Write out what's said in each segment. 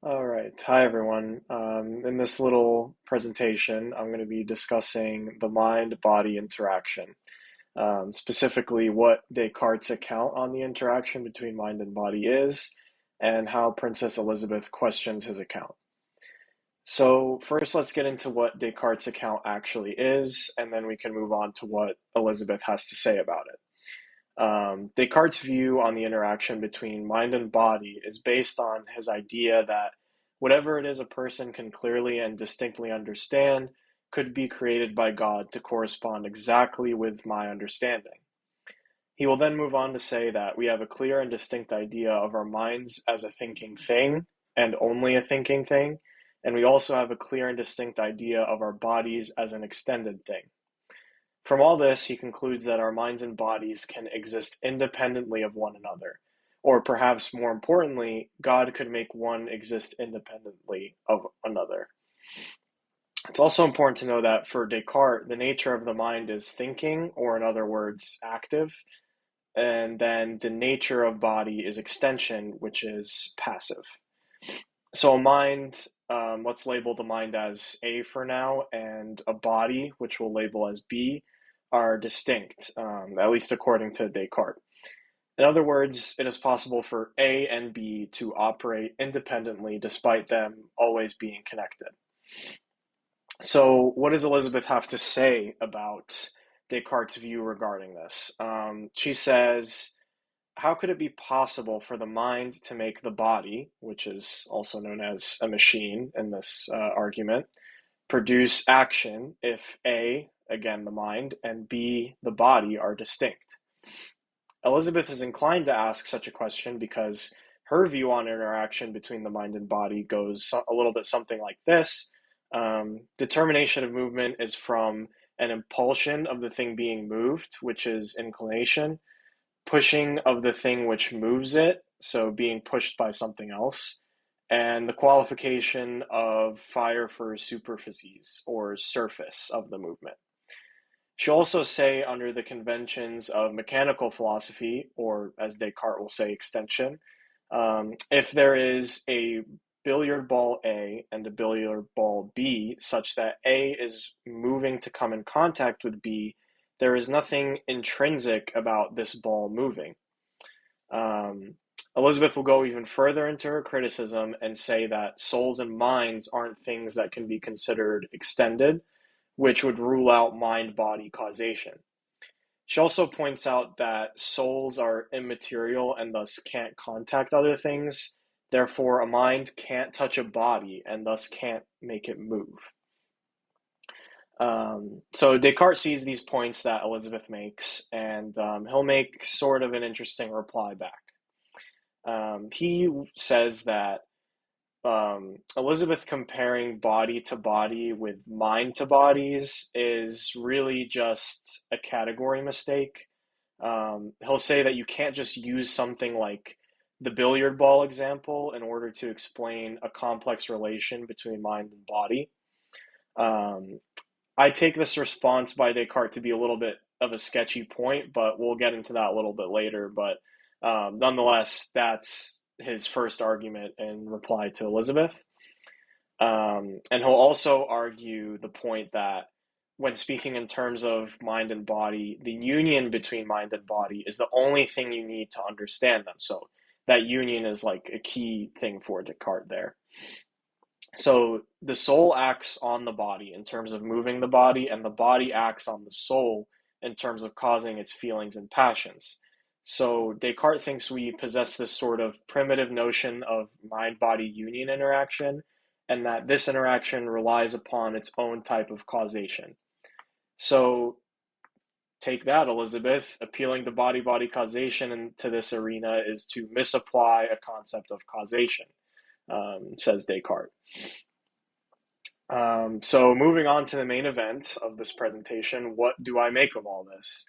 All right. Hi, everyone. In this little presentation, I'm going to be discussing the mind-body interaction, specifically what Descartes' account on the interaction between mind and body is, and how Princess Elizabeth questions his account. So, first, let's get into what Descartes' account actually is, and then we can move on to what Elizabeth has to say about it. Descartes' view on the interaction between mind and body is based on his idea that whatever it is a person can clearly and distinctly understand could be created by God to correspond exactly with my understanding. He will then move on to say that we have a clear and distinct idea of our minds as a thinking thing, and only a thinking thing, and we also have a clear and distinct idea of our bodies as an extended thing. From all this, he concludes that our minds and bodies can exist independently of one another. Or perhaps more importantly, God could make one exist independently of another. It's also important to know that for Descartes, the nature of the mind is thinking, or in other words, active, and then the nature of body is extension, which is passive. So a mind, let's label the mind as A for now, and a body, which we'll label as B, are distinct, at least according to Descartes. In other words, it is possible for A and B to operate independently despite them always being connected. So, what does Elizabeth have to say about Descartes' view regarding this? She says, how could it be possible for the mind to make the body, which is also known as a machine in this argument, produce action if A, again the mind, and B, the body, are distinct? Elizabeth is inclined to ask such a question because her view on interaction between the mind and body goes a little bit something like this. Determination of movement is from an impulsion of the thing being moved, which is inclination, pushing of the thing which moves it, so being pushed by something else, and the qualification of fire for superficies or surface of the movement. She'll also say, under the conventions of mechanical philosophy, or as Descartes will say, extension, if there is a billiard ball A and a billiard ball B, such that A is moving to come in contact with B, there is nothing intrinsic about this ball moving. Um, Elizabeth will go even further into her criticism and say that souls and minds aren't things that can be considered extended, which would rule out mind-body causation. She also points out that souls are immaterial and thus can't contact other things. Therefore, a mind can't touch a body and thus can't make it move. So Descartes sees these points that Elizabeth makes, and he'll make sort of an interesting reply back. He says that Elizabeth comparing body to body with mind to bodies is really just a category mistake. He'll say that you can't just use something like the billiard ball example in order to explain a complex relation between mind and body. Um, I take this response by Descartes to be a little bit of a sketchy point, but we'll get into that a little bit later. But nonetheless, that's his first argument in reply to Elizabeth. And he'll also argue the point that when speaking in terms of mind and body, the union between mind and body is the only thing you need to understand them. So that union is like a key thing for Descartes there. So the soul acts on the body in terms of moving the body, and the body acts on the soul in terms of causing its feelings and passions. So Descartes thinks we possess this sort of primitive notion of mind-body union interaction, and that this interaction relies upon its own type of causation. So take that, Elizabeth. Appealing to body-body causation into this arena is to misapply a concept of causation, says Descartes. So moving on to the main event of this presentation, what do I make of all this?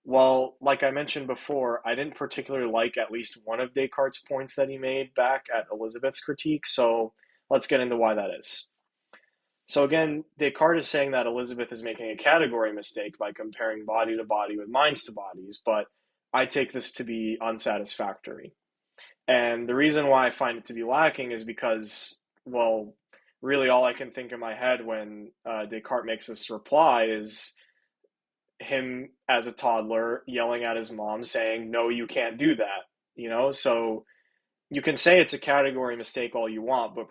Well, like I mentioned before, I didn't particularly like at least one of Descartes' points that he made back at Elizabeth's critique, so let's get into why that is. So again, Descartes is saying that Elizabeth is making a category mistake by comparing body to body with minds to bodies, but I take this to be unsatisfactory. And the reason why I find it to be lacking is because, well, really all I can think in my head when Descartes makes this reply is him as a toddler yelling at his mom saying, "No, you can't do that." So you can say it's a category mistake all you want, but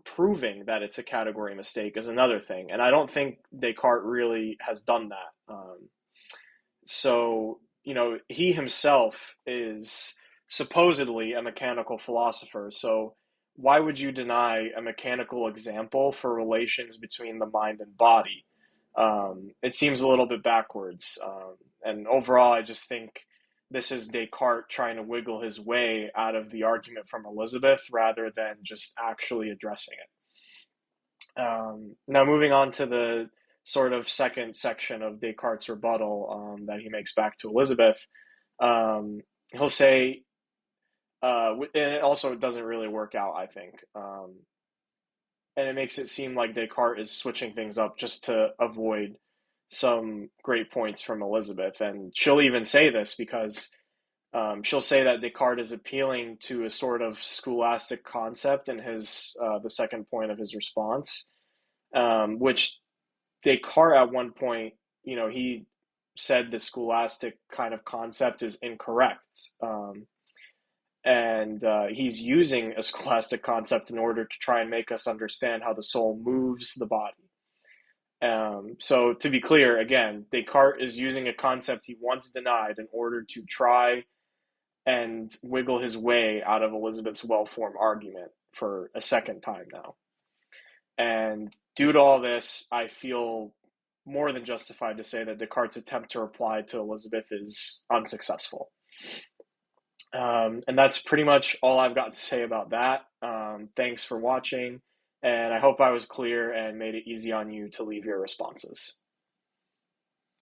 proving that it's a category mistake is another thing. And I don't think Descartes really has done that. So he himself is supposedly a mechanical philosopher. So why would you deny a mechanical example for relations between the mind and body? It seems a little bit backwards. And overall, I just think this is Descartes trying to wiggle his way out of the argument from Elizabeth rather than just actually addressing it. Now, moving on to the sort of second section of Descartes' rebuttal that he makes back to Elizabeth, he'll say, and it also doesn't really work out, I think. And it makes it seem like Descartes is switching things up just to avoid some great points from Elizabeth. And she'll even say this because she'll say that Descartes is appealing to a sort of scholastic concept in his the second point of his response, which Descartes at one point, he said the scholastic kind of concept is incorrect. And he's using a scholastic concept in order to try and make us understand how the soul moves the body. So to be clear, again, Descartes is using a concept he once denied in order to try and wiggle his way out of Elizabeth's well-formed argument for a second time now. And due to all this, I feel more than justified to say that Descartes' attempt to reply to Elizabeth is unsuccessful. And that's pretty much all I've got to say about that. Thanks for watching, and I hope I was clear and made it easy on you to leave your responses.